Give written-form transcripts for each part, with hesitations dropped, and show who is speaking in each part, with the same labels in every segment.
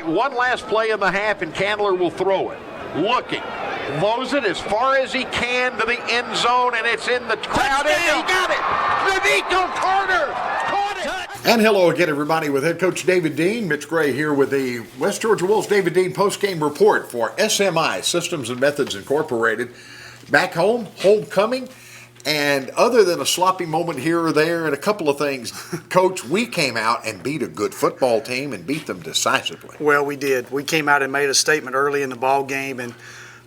Speaker 1: one last play in the half, and Candler will throw it. Looking. Throws it as far as he can to the end zone, and it's in the crowd, and he got it! Nico Carter caught it!
Speaker 2: And hello again, everybody, with head coach David Dean. Mitch Gray here with the West Georgia Wolves David Dean postgame report for SMI, Systems and Methods Incorporated. Back home, homecoming, and other than a sloppy moment here or there and a couple of things, Coach, we came out and beat a good football team and beat them decisively.
Speaker 3: Well, we did. We came out and made a statement early in the ball game, and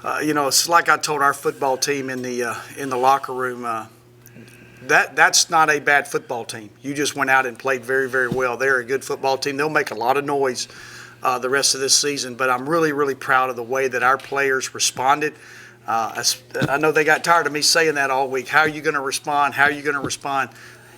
Speaker 3: it's like I told our football team in the locker room. That's not a bad football team. You just went out and played very, very well. They're a good football team. They'll make a lot of noise the rest of this season, but I'm really, really proud of the way that our players responded. I know they got tired of me saying that all week. How are you going to respond? How are you going to respond?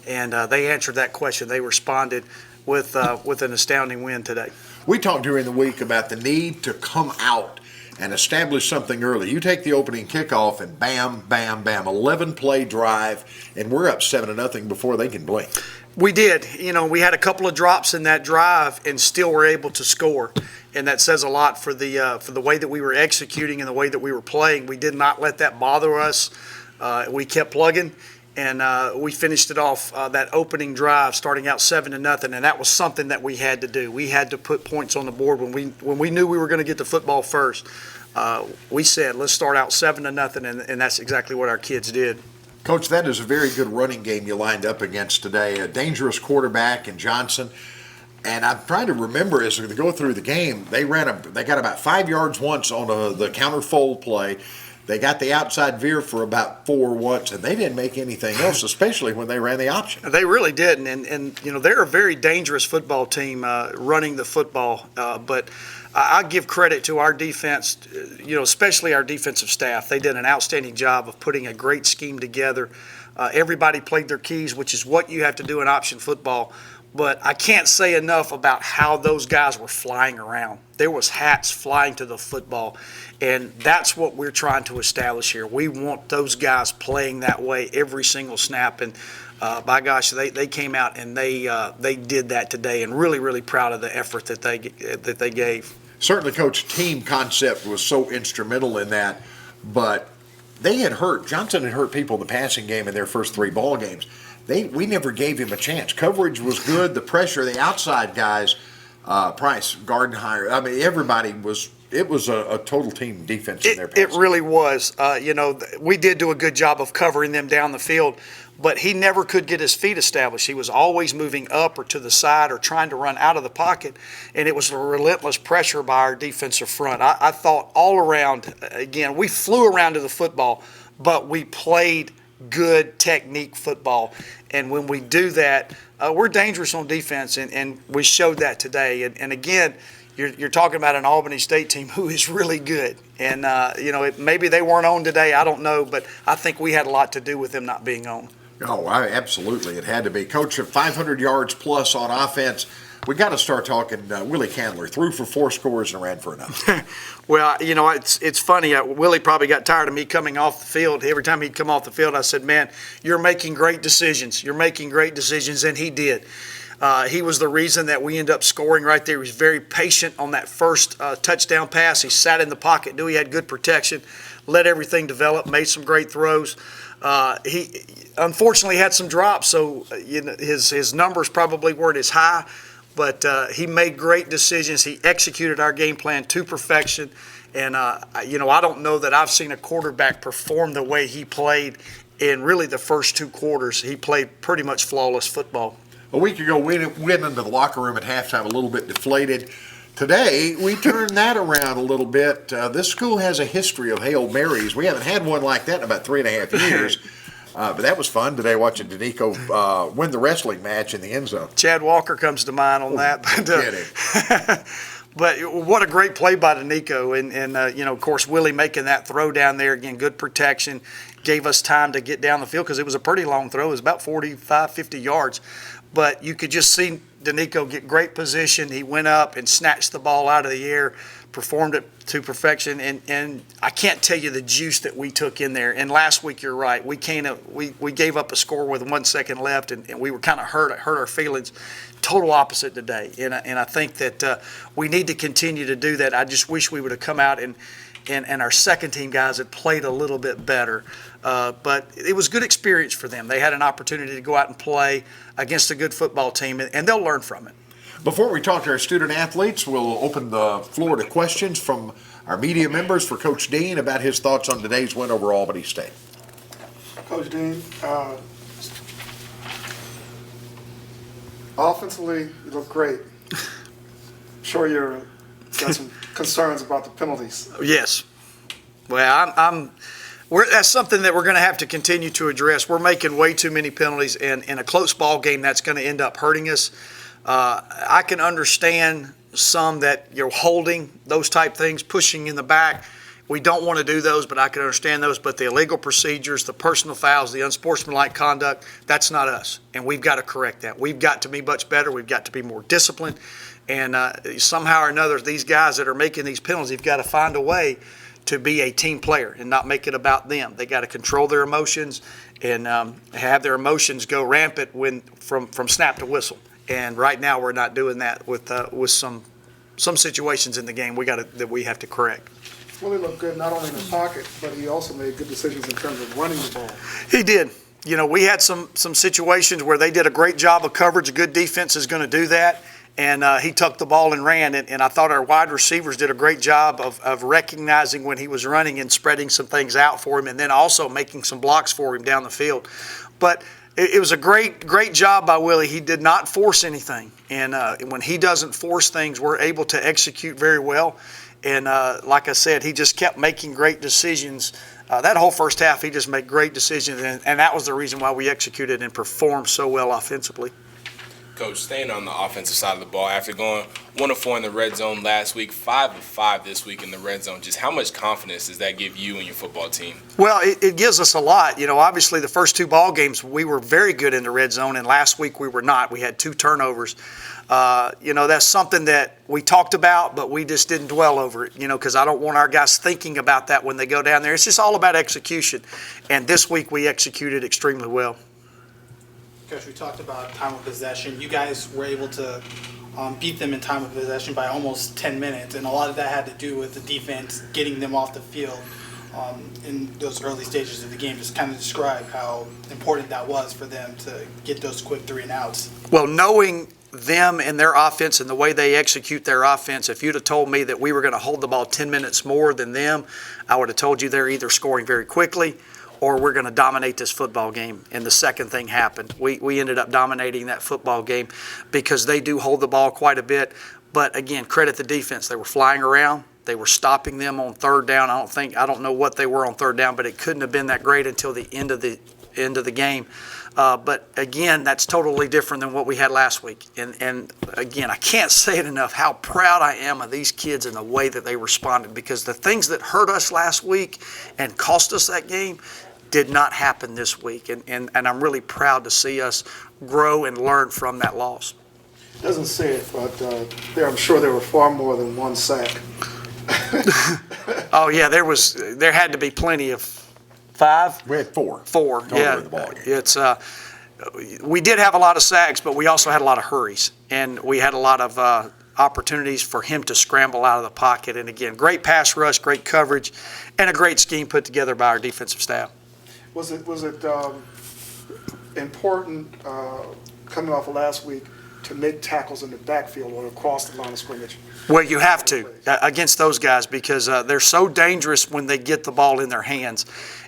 Speaker 3: And they answered that question. They responded with an astounding win today.
Speaker 2: We talked during the week about the need to come out and establish something early. You take the opening kickoff and bam, bam, bam, 11-play drive, and we're up 7-0 before they can blink.
Speaker 3: We did. We had a couple of drops in that drive and still were able to score. And that says a lot for the way that we were executing and the way that we were playing. We did not let that bother us. We kept plugging, and we finished it off that opening drive, starting out 7-0. And that was something that we had to do. We had to put points on the board when we knew we were going to get the football first. We said, let's start out 7-0, and that's exactly what our kids did.
Speaker 2: Coach, that is a very good running game you lined up against today. A dangerous quarterback in Johnson. And I'm trying to remember as we go through the game, they got about 5 yards once on the counter fold play. They got the outside veer for about 4 once, and they didn't make anything else, especially when they ran the option.
Speaker 3: They really didn't, and they're a very dangerous football team running the football. But I give credit to our defense, especially our defensive staff. They did an outstanding job of putting a great scheme together. Everybody played their keys, which is what you have to do in option football. But I can't say enough about how those guys were flying around. There was hats flying to the football, and that's what we're trying to establish here. We want those guys playing that way every single snap, and by gosh, they came out and they did that today, and really, really proud of the effort that they gave.
Speaker 2: Certainly, Coach, team concept was so instrumental in that, but Johnson had hurt people in the passing game in their first 3 ball games. We never gave him a chance. Coverage was good. The pressure, the outside guys, Price, Gardenhire, I mean, everybody was. It was a total team defense in their passing.
Speaker 3: It really was. We did do a good job of covering them down the field, but he never could get his feet established. He was always moving up or to the side or trying to run out of the pocket, and it was a relentless pressure by our defensive front. I thought all around, again, we flew around to the football, but we played good technique football, and when we do that, we're dangerous on defense, and we showed that today. And again, you're talking about an Albany State team who is really good, and maybe they weren't on today, I don't know, but I think we had a lot to do with them not being on.
Speaker 2: Oh, absolutely, it had to be. Coach, at 500 yards plus on offense, we got to start talking Willie Candler. Threw for 4 scores and ran for another.
Speaker 3: Well, it's funny. Willie probably got tired of me coming off the field. Every time he'd come off the field, I said, man, you're making great decisions. You're making great decisions, and he did. He was the reason that we ended up scoring right there. He was very patient on that first touchdown pass. He sat in the pocket, knew he had good protection, let everything develop, made some great throws. He unfortunately had some drops, so his numbers probably weren't as high. But he made great decisions. He executed our game plan to perfection. And, I don't know that I've seen a quarterback perform the way he played in really the first 2 quarters. He played pretty much flawless football.
Speaker 2: A week ago, we went into the locker room at halftime a little bit deflated. Today, we turned that around a little bit. This school has a history of Hail Marys. We haven't had one like that in about 3.5 years. But that was fun today watching Danico win the wrestling match in the end zone.
Speaker 3: Chad Walker comes to mind on that. But what a great play by Danico. And of course, Willie making that throw down there. Again, good protection. gave us time to get down the field because it was a pretty long throw. It was about 45, 50 yards. But you could just see Danico get great position. He went up and snatched the ball out of the air, performed it to perfection. And I can't tell you the juice that we took in there. And last week, you're right. We gave up a score with 1 second left, and we were kind of hurt our feelings. Total opposite today. And I think that we need to continue to do that. I just wish we would have come out and our second team guys had played a little bit better. But it was good experience for them. They had an opportunity to go out and play against a good football team, and they'll learn from it.
Speaker 2: Before we talk to our student athletes, we'll open the floor to questions from our media members for Coach Dean about his thoughts on today's win over Albany State.
Speaker 4: Coach Dean, offensively, you look great. I'm sure you've got some concerns about the penalties.
Speaker 3: Yes. Well, that's something that we're going to have to continue to address. We're making way too many penalties, and in a close ball game, that's going to end up hurting us. I can understand some that you're holding, those type things, pushing in the back. We don't want to do those, but I can understand those. But the illegal procedures, the personal fouls, the unsportsmanlike conduct, that's not us, and we've got to correct that. We've got to be much better. We've got to be more disciplined. And somehow or another, these guys that are making these penalties, you've got to find a way to be a team player and not make it about them. They got to control their emotions and have their emotions go rampant from snap to whistle. And right now, we're not doing that with some situations in the game that we have to correct.
Speaker 4: Well, he looked good not only in the pocket, but he also made good decisions in terms of running the ball.
Speaker 3: He did. You know, we had some situations where they did a great job of coverage. A good defense is going to do that. And he took the ball and ran. And I thought our wide receivers did a great job of recognizing when he was running and spreading some things out for him, and then also making some blocks for him down the field. But it was a great job by Willie. He did not force anything. And when he doesn't force things, we're able to execute very well. And like I said, he just kept making great decisions. That whole first half, he just made great decisions. And that was the reason why we executed and performed so well offensively.
Speaker 5: Coach, staying on the offensive side of the ball, after going 1 of 4 in the red zone last week, 5 of 5 this week in the red zone, just how much confidence does that give you and your football team?
Speaker 3: Well, it gives us a lot. You know, obviously the first 2 ball games we were very good in the red zone, and last week we were not. We had 2 turnovers. You know, that's something that we talked about, but we just didn't dwell over it, you know, because I don't want our guys thinking about that when they go down there. It's just all about execution. And this week we executed extremely well.
Speaker 6: Coach, we talked about time of possession. You guys were able to beat them in time of possession by almost 10 minutes, and a lot of that had to do with the defense getting them off the field in those early stages of the game. Just kind of describe how important that was for them to get those quick 3 and outs.
Speaker 3: Well, knowing them and their offense and the way they execute their offense, if you'd have told me that we were going to hold the ball 10 minutes more than them, I would have told you they're either scoring very quickly or we're going to dominate this football game. And the second thing happened. We ended up dominating that football game because they do hold the ball quite a bit. But again, credit the defense. They were flying around. They were stopping them on third down. I don't know what they were on third down, but it couldn't have been that great until the end of the game. But again, that's totally different than what we had last week. And again, I can't say it enough how proud I am of these kids and the way that they responded, because the things that hurt us last week and cost us that game did not happen this week. And I'm really proud to see us grow and learn from that loss.
Speaker 4: Doesn't say it, but I'm sure there were far more than 1 sack.
Speaker 3: Oh yeah, there had to be plenty of 5.
Speaker 2: We had 4.
Speaker 3: 4.
Speaker 2: Total
Speaker 3: Yeah,
Speaker 2: in the ball game.
Speaker 3: it's we did have a lot of sacks, but we also had a lot of hurries, and we had a lot of opportunities for him to scramble out of the pocket. And again, great pass rush, great coverage, and a great scheme put together by our defensive staff.
Speaker 4: Was it important coming off of last week to make tackles in the backfield or across the line of scrimmage?
Speaker 3: Well, you have to against those guys because they're so dangerous when they get the ball in their hands.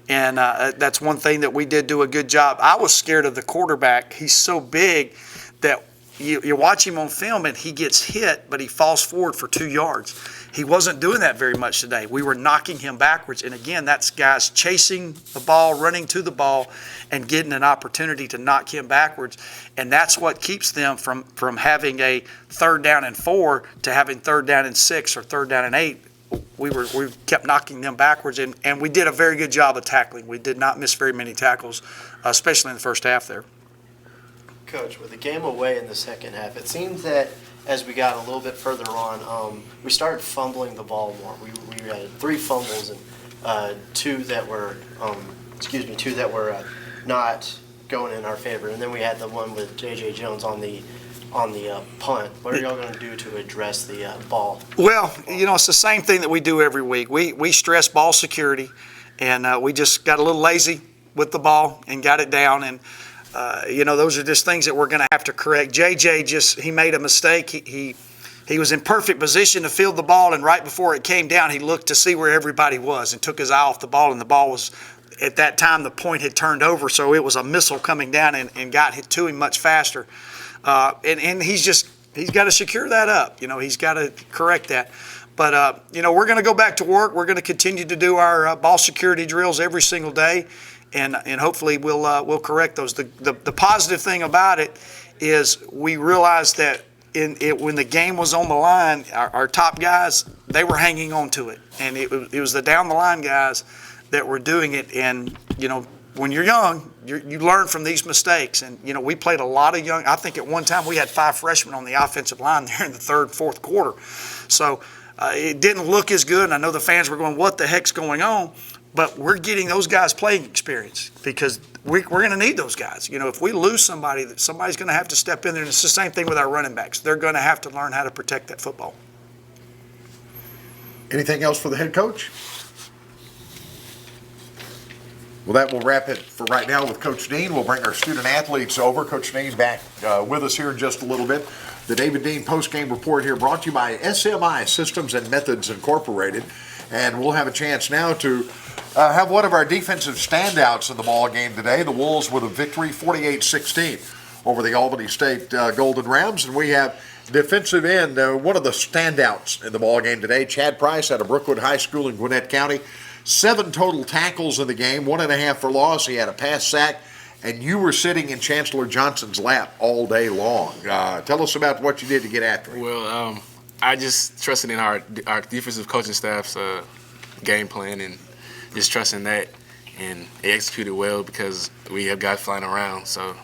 Speaker 3: And that's one thing that we did do a good job. I was scared of the quarterback. He's so big that you watch him on film and he gets hit, but he falls forward for 2 yards. He wasn't doing that very much today. We were knocking him backwards. And again, that's guys chasing the ball, running to the ball, and getting an opportunity to knock him backwards. And that's what keeps them from having a 3rd down and 4 to having 3rd down and 6 or 3rd down and 8. we kept knocking them backwards, and we did a very good job of tackling. We did not miss very many tackles, especially in the first half there.
Speaker 7: Coach, with the game away in the second half, it seemed that as we got a little bit further on, we started fumbling the ball more. We had 3 fumbles and two that were not going in our favor, and then we had the one with J.J. Jones on the punt. What are y'all going to do to address the ball?
Speaker 3: Well, it's the same thing that we do every week. We stress ball security, and we just got a little lazy with the ball and got it down. And those are just things that we're going to have to correct. JJ he made a mistake. He was in perfect position to field the ball, and right before it came down, he looked to see where everybody was and took his eye off the ball, and the ball was, at that time, the point had turned over, so it was a missile coming down and got to him much faster. And he's got to secure that up. He's got to correct that. But, we're going to go back to work. We're going to continue to do our ball security drills every single day, and hopefully we'll correct those. The positive thing about it is we realized that when the game was on the line, our top guys, they were hanging on to it. And it was the down-the-line guys that were doing it. And, when you're young, you learn from these mistakes. And, we played a lot of young. I think at one time we had 5 freshmen on the offensive line there in the third, fourth quarter. So it didn't look as good. And I know the fans were going, what the heck's going on? But we're getting those guys playing experience because we're going to need those guys. If we lose somebody, somebody's going to have to step in there. And it's the same thing with our running backs. They're going to have to learn how to protect that football.
Speaker 2: Anything else for the head coach? Well, that will wrap it for right now with Coach Dean. We'll bring our student athletes over. Coach Dean back with us here in just a little bit. The David Dean postgame report here brought to you by SMI Systems and Methods Incorporated. And we'll have a chance now to have one of our defensive standouts in the ball game today. The Wolves with a victory 48-16 over the Albany State Golden Rams. And we have defensive end, one of the standouts in the ball game today, Chad Price out of Brookwood High School in Gwinnett County. 7 total tackles in the game, 1.5 for loss. He had a pass sack, and you were sitting in Chancellor Johnson's lap all day long. Tell us about what you did to get after him.
Speaker 5: Well, I just trusted in our defensive coaching staff's game plan and just trusting that, and they executed well because we have guys flying around, so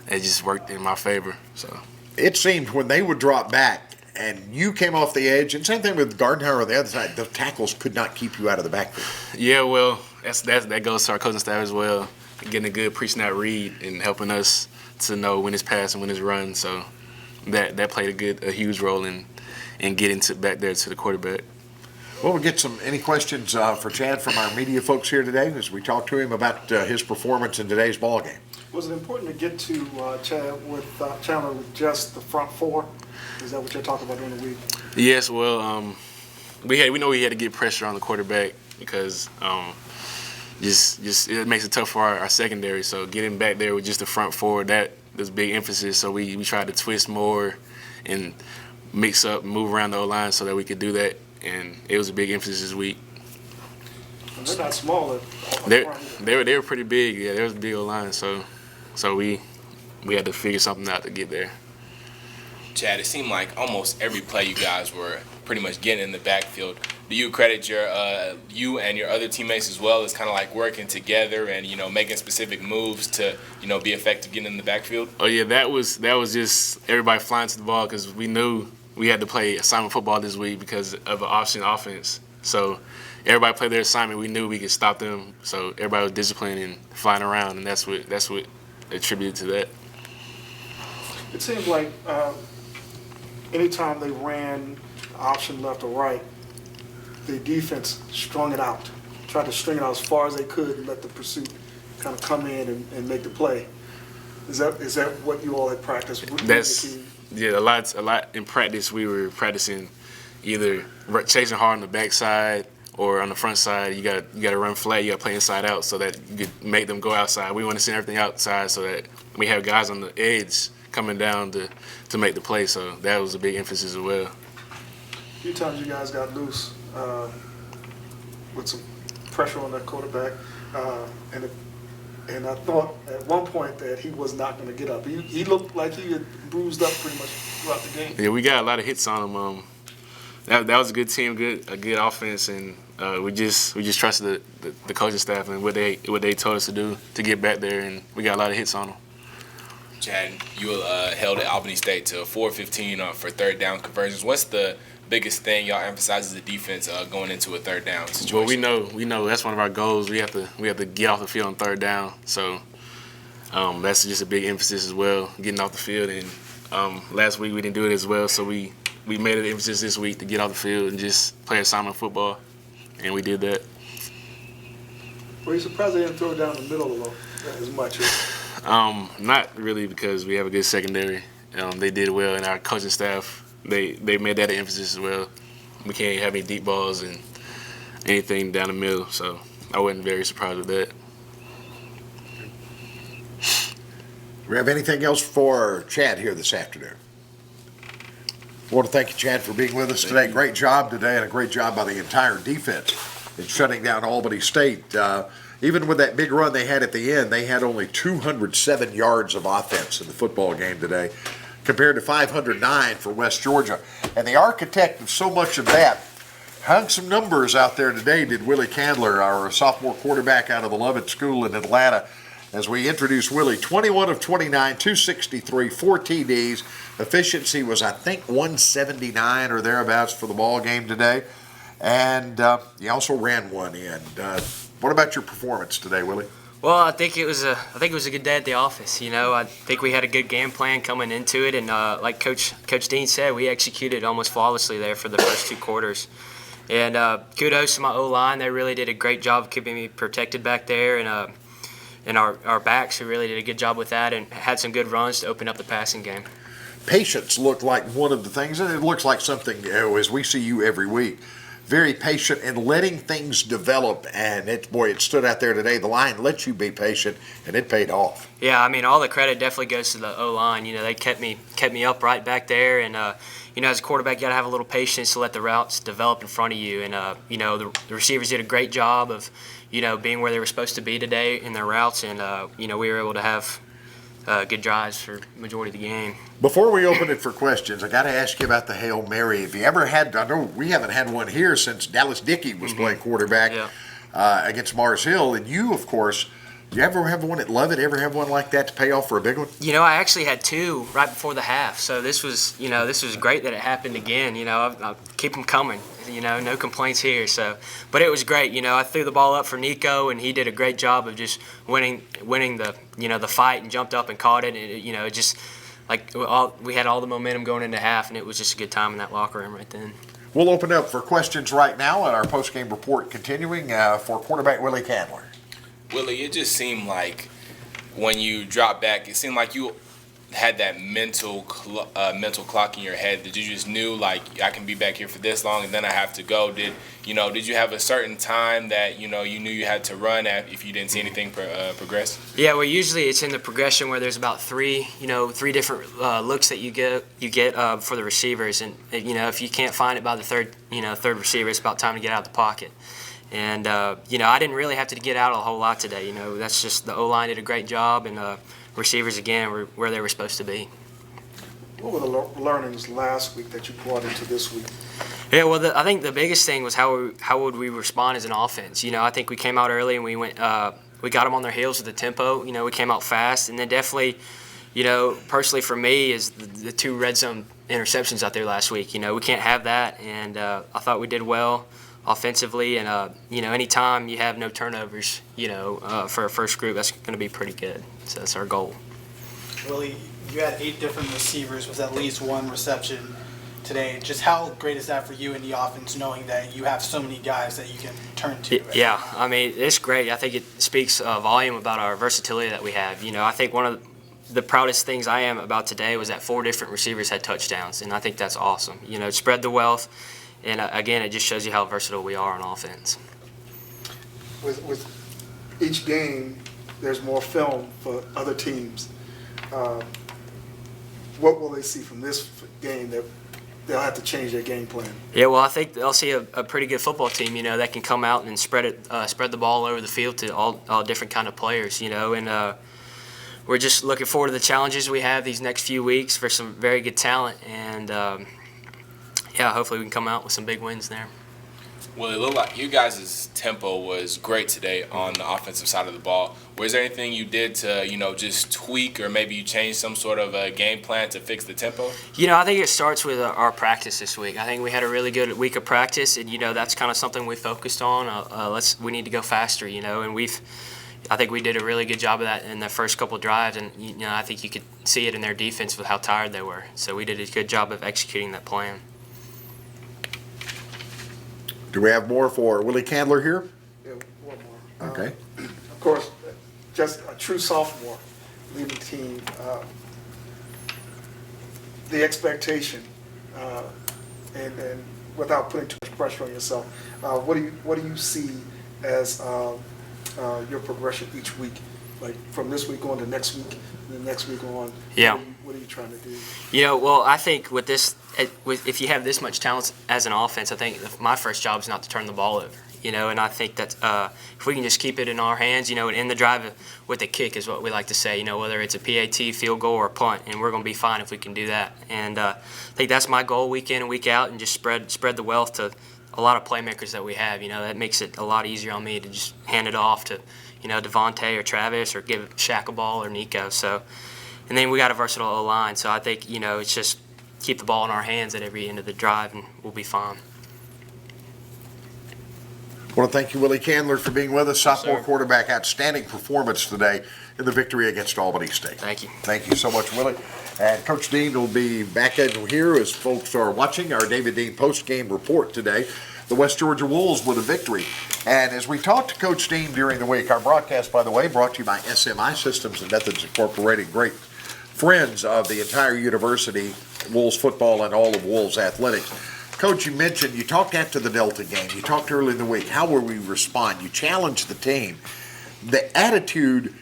Speaker 5: it just worked in my favor. So
Speaker 2: it seemed when they would drop back and you came off the edge, and same thing with Gardner on the other side, the tackles could not keep you out of the backfield.
Speaker 5: Yeah, well, that goes to our coaching staff as well, getting a good pre-snap read and helping us to know when it's pass and when it's run. So that played a huge role in getting back there to the quarterback.
Speaker 2: Well, we'll get any questions for Chad from our media folks here today as we talk to him about his performance in today's ball game.
Speaker 4: Was it important to get to Chandler with just the front 4? Is that what you're talking about during the week?
Speaker 5: Yes, well, we know we had to get pressure on the quarterback because just it makes it tough for our secondary. So getting back there with just the front 4, that was big emphasis. So we tried to twist more and mix up, move around the O-line so that we could do that. And it was a big emphasis this week.
Speaker 4: And they're not small.
Speaker 5: They were pretty big. Yeah, there was a big O-line. So we had to figure something out to get there. Chad, it seemed like almost every play you guys were pretty much getting in the backfield. Do you credit you and your other teammates as well as kind of like working together and making specific moves to be effective getting in the backfield? Oh yeah, that was just everybody flying to the ball because we knew we had to play assignment football this week because of an option offense. So everybody played their assignment. We knew we could stop them. So everybody was disciplined and flying around, and that's what attributed to that.
Speaker 4: It seemed like anytime they ran option left or right, the defense strung it out, tried to string it out as far as they could and let the pursuit kind of come in and make the play. Is that what you all had practiced?
Speaker 5: Yeah, a lot in practice. We were practicing either chasing hard on the backside or on the front side. You got to run flat. You got to play inside out so that you could make them go outside. We want to send everything outside so that we have guys on the edge coming down to make the play. So that was a big emphasis as well.
Speaker 4: A few times you guys got loose with some pressure on that quarterback, and I thought at one point that he was not going to get up. He looked like he had bruised up pretty much throughout the game.
Speaker 5: Yeah, we got a lot of hits on him. that was a good team, a good offense, and we just trusted the coaching staff and what they told us to do to get back there, and we got a lot of hits on them.
Speaker 8: Chad, you held at Albany State to 415 for third down conversions. What's the biggest thing y'all emphasize as a defense going into a third down situation?
Speaker 5: Well, we know that's one of our goals. We have to get off the field on third down. So that's just a big emphasis as well, getting off the field. And last week we didn't do it as well, so we made an emphasis this week to get off the field and just play assignment football, and we did that.
Speaker 4: Were you surprised they didn't throw it down the middle as much?
Speaker 5: Not really, because we have a good secondary. They did well, and our coaching staff, they made that an emphasis as well. We can't have any deep balls and anything down the middle, so I wasn't very surprised with that.
Speaker 2: Do we have anything else for Chad here this afternoon? I want to thank you, Chad, for being with us today. Great job today, and a great job by the entire defense in shutting down Albany State. Even with that big run they had at the end, they had only 207 yards of offense in the football game today, compared to 509 for West Georgia. And the architect of so much of that hung some numbers out there today, did Willie Candler, our sophomore quarterback out of the Lovett School in Atlanta. As we introduce Willie, 21 of 29, 263, 4 TDs. Efficiency was, I think, 179 or thereabouts for the ball game today. And he also ran one in. What about your performance today, Willie?
Speaker 9: Well, I think it was a good day at the office. You know, I think we had a good game plan coming into it, and like Coach Dean said, we executed almost flawlessly there for the first 2 quarters. And kudos to my O-line; they really did a great job of keeping me protected back there, and our backs who really did a good job with that, and had some good runs to open up the passing game.
Speaker 2: Patience looked like one of the things, and it looks like something, as we see you every week, very patient and letting things develop, and it stood out there today. The line let you be patient, and it paid off.
Speaker 9: Yeah, I mean, all the credit definitely goes to the O-line. You know, they kept me upright back there, and you know, as a quarterback, you got to have a little patience to let the routes develop in front of you. And you know, the receivers did a great job of, you know, being where they were supposed to be today in their routes, and you know, we were able to have good drives for the majority of the game.
Speaker 2: Before we open it for questions, I got to ask you about the Hail Mary. Have you ever had, I know we haven't had one here since Dallas Dickey was playing quarterback against Mars Hill, and you, of course, you ever have one at Lovett, ever have one like that to pay off for a big one?
Speaker 9: You know, I actually had 2 right before the half, so this was great that it happened again. You know, I'll keep them coming. You know, no complaints here. So, but it was great. You know, I threw the ball up for Nico, and he did a great job of just winning the fight, and jumped up and caught it. And you know, it just like we had all the momentum going into half, and it was just a good time in that locker room right then.
Speaker 2: We'll open up for questions right now, and our post-game report continuing for quarterback Willie Candler.
Speaker 8: Willie, it just seemed like when you dropped back, it seemed like you had that mental clock in your head that you just knew, like, I can be back here for this long and then I have to go. Did you have a certain time that you knew you had to run at if you didn't see anything progress?
Speaker 9: Yeah, well, usually it's in the progression where there's about 3 different looks that you get for the receivers, and you know, if you can't find it by the third receiver, it's about time to get out of the pocket. And you know, I didn't really have to get out a whole lot today. You know, that's just the O-line did a great job, and receivers again were where they were supposed to be.
Speaker 4: What were the learnings last week that you brought into this week?
Speaker 9: Yeah, well, I think the biggest thing was how would we respond as an offense. You know, I think we came out early and we got them on their heels with the tempo. You know, we came out fast, and then definitely, you know, personally for me is the 2 red zone interceptions out there last week. You know, we can't have that, and I thought we did well offensively, and you know, anytime you have no turnovers, you know, for a first group, that's going to be pretty good. So that's our goal.
Speaker 6: Willie, you had 8 different receivers with at least 1 reception today. Just how great is that for you in the offense, knowing that you have so many guys that you can turn to?
Speaker 9: Yeah, I mean, it's great. I think it speaks volume about our versatility that we have. You know, I think one of the proudest things I am about today was that 4 different receivers had touchdowns, and I think that's awesome. You know, spread the wealth. And again, it just shows you how versatile we are on offense.
Speaker 4: With each game, there's more film for other teams. What will they see from this game that they'll have to change their game plan?
Speaker 9: Yeah, well, I think they'll see a pretty good football team, you know, that can come out and spread the ball over the field to all different kind of players, you know, and we're just looking forward to the challenges we have these next few weeks for some very good talent, and yeah, hopefully we can come out with some big wins there.
Speaker 8: Well, it looked like you guys' tempo was great today on the offensive side of the ball. Was there anything you did to, just tweak, or maybe you changed some sort of a game plan to fix the tempo?
Speaker 9: I think it starts with our practice this week. I think we had a really good week of practice, and that's kind of something we focused on. We need to go faster, and I think we did a really good job of that in the first couple of drives, and I think you could see it in their defense with how tired they were. So we did a good job of executing that plan.
Speaker 2: Do we have more for Willie Candler here?
Speaker 4: Yeah, one more.
Speaker 2: Okay.
Speaker 4: Of course, just a true sophomore leading the team. The expectation, and without putting too much pressure on yourself, what do you see as your progression each week, like from this week on to next week, and the next week on?
Speaker 9: Yeah.
Speaker 4: What are you trying to do?
Speaker 9: Well, I think with this, if you have this much talent as an offense, I think my first job is not to turn the ball over. And I think that if we can just keep it in our hands, and in the drive with a kick is what we like to say, whether it's a PAT, field goal, or a punt, and we're going to be fine if we can do that. And I think that's my goal week in and week out, and just spread the wealth to a lot of playmakers that we have. That makes it a lot easier on me to just hand it off to, Devontae or Travis, or give Shaq a ball or Nico. So, and then we got a versatile O-line, so I think, it's just keep the ball in our hands at every end of the drive, and we'll be fine.
Speaker 2: I want to thank you, Willie Candler, for being with us. Sophomore
Speaker 9: sir.
Speaker 2: quarterback, outstanding performance today in the victory against Albany State.
Speaker 9: Thank you.
Speaker 2: Thank you so much, Willie. And Coach Dean will be back in here as folks are watching our David Dean post-game report today. The West Georgia Wolves with a victory. And as we talked to Coach Dean during the week, our broadcast, by the way, brought to you by SMI Systems and Methods Incorporated, great friends of the entire university, Wolves football and all of Wolves athletics. Coach, you talked after the Delta game. You talked early in the week. How will we respond? You challenged the team. The attitude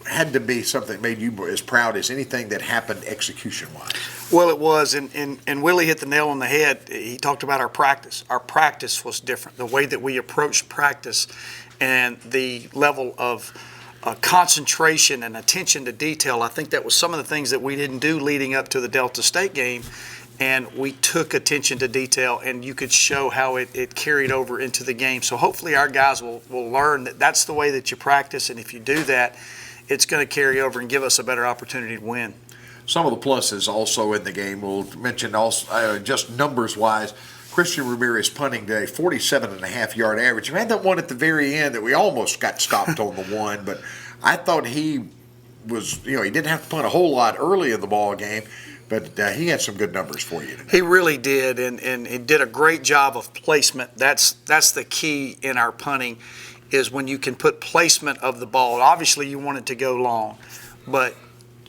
Speaker 2: had to be something that made you as proud as anything that happened execution-wise.
Speaker 3: Well, it was, and Willie hit the nail on the head. He talked about our practice. Our practice was different. The way that we approached practice and the level of concentration and attention to detail, I think that was some of the things that we didn't do leading up to the Delta State game. And we took attention to detail, and you could show how it carried over into the game. So hopefully our guys will learn that that's the way that you practice, and if you do that, it's going to carry over and give us a better opportunity to win.
Speaker 2: Some of the pluses also in the game, we'll mention also just numbers-wise, Christian Ramirez punting day, 47.5-yard average. We had that one at the very end that we almost got stopped on the one, but I thought he was, he didn't have to punt a whole lot early in the ball game. But he had some good numbers for you today.
Speaker 3: He really did, and he did a great job of placement. That's the key in our punting, is when you can put placement of the ball. Obviously, you want it to go long, but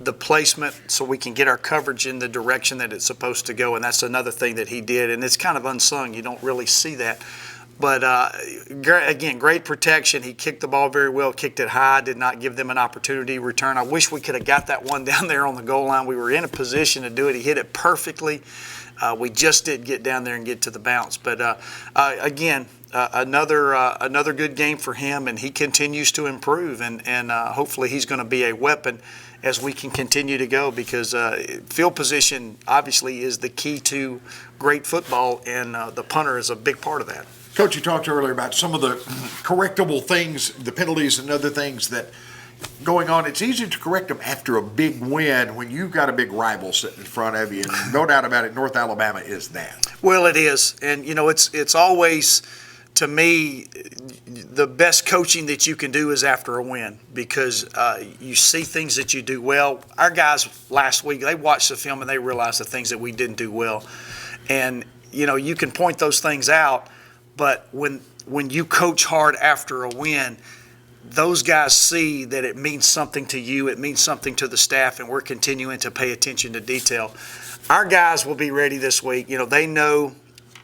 Speaker 3: the placement so we can get our coverage in the direction that it's supposed to go, and that's another thing that he did, and it's kind of unsung. You don't really see that. But, again, great protection. He kicked the ball very well, kicked it high, did not give them an opportunity to return. I wish we could have got that one down there on the goal line. We were in a position to do it. He hit it perfectly. We just didn't get down there and get to the bounce. But, again, another good game for him, and he continues to improve. And hopefully he's going to be a weapon as we can continue to go, because field position obviously is the key to great football, and the punter is a big part of that.
Speaker 2: Coach, you talked earlier about some of the correctable things, the penalties and other things that going on. It's easy to correct them after a big win when you've got a big rival sitting in front of you. And no doubt about it, North Alabama is that.
Speaker 3: Well, it is. And, it's always, to me, the best coaching that you can do is after a win, because you see things that you do well. Our guys last week, they watched the film and they realized the things that we didn't do well. And, you can point those things out. But when you coach hard after a win, those guys see that it means something to you, it means something to the staff, and we're continuing to pay attention to detail. Our guys will be ready this week. They know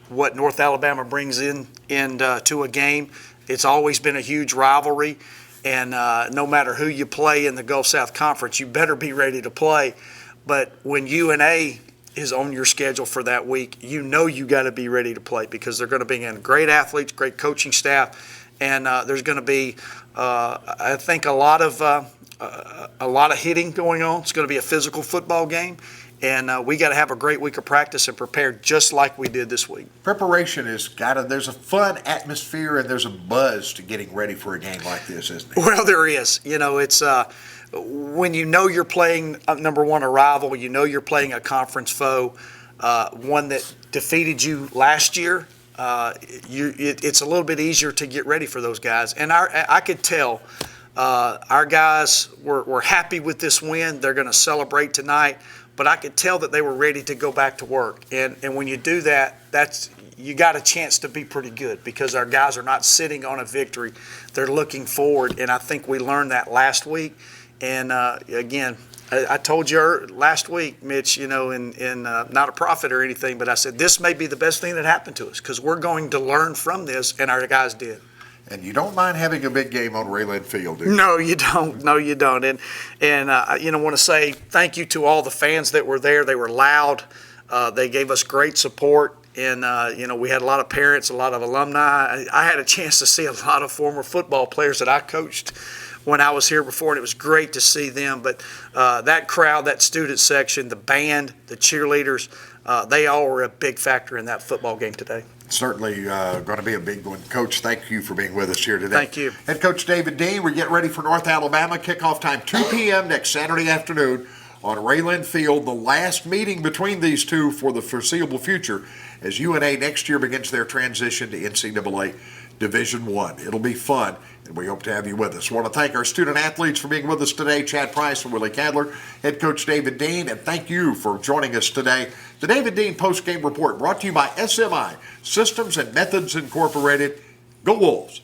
Speaker 3: what North Alabama brings to a game. It's always been a huge rivalry, and no matter who you play in the Gulf South Conference, you better be ready to play. But when UNA is on your schedule for that week, you got to be ready to play, because they're going to bring in great athletes, great coaching staff, and there's going to be, I think, a lot of a lot of hitting going on. It's going to be a physical football game. And we got to have a great week of practice and prepare just like we did this week.
Speaker 2: Preparation there's a fun atmosphere and there's a buzz to getting ready for a game like this, isn't there?
Speaker 3: Well, there is. It's when you know you're playing, number one, a rival, you know you're playing a conference foe, one that defeated you last year. It's a little bit easier to get ready for those guys. And I could tell our guys were happy with this win. They're going to celebrate tonight. But I could tell that they were ready to go back to work. And when you do that, you got a chance to be pretty good because our guys are not sitting on a victory. They're looking forward, and I think we learned that last week. And, again, I told you last week, Mitch, not a prophet or anything, but I said this may be the best thing that happened to us because we're going to learn from this, and our guys did.
Speaker 2: And you don't mind having a big game on Rayland Field, do you?
Speaker 3: No, you don't. No, you don't. And want to say thank you to all the fans that were there. They were loud. They gave us great support. And, we had a lot of parents, a lot of alumni. I had a chance to see a lot of former football players that I coached when I was here before, and it was great to see them. But that crowd, that student section, the band, the cheerleaders, they all were a big factor in that football game today.
Speaker 2: Certainly going to be a big one. Coach, thank you for being with us here today.
Speaker 3: Thank you.
Speaker 2: Head Coach David Dean, we get ready for North Alabama. Kickoff time 2 p.m. next Saturday afternoon on Rayland Field. The last meeting between these two for the foreseeable future as UNA next year begins their transition to NCAA Division I. It'll be fun, and we hope to have you with us. I want to thank our student athletes for being with us today, Chad Price and Willie Cadler, Head Coach David Dean, and thank you for joining us today. The David Dean Postgame Report brought to you by SMI, Systems and Methods Incorporated. Go Wolves!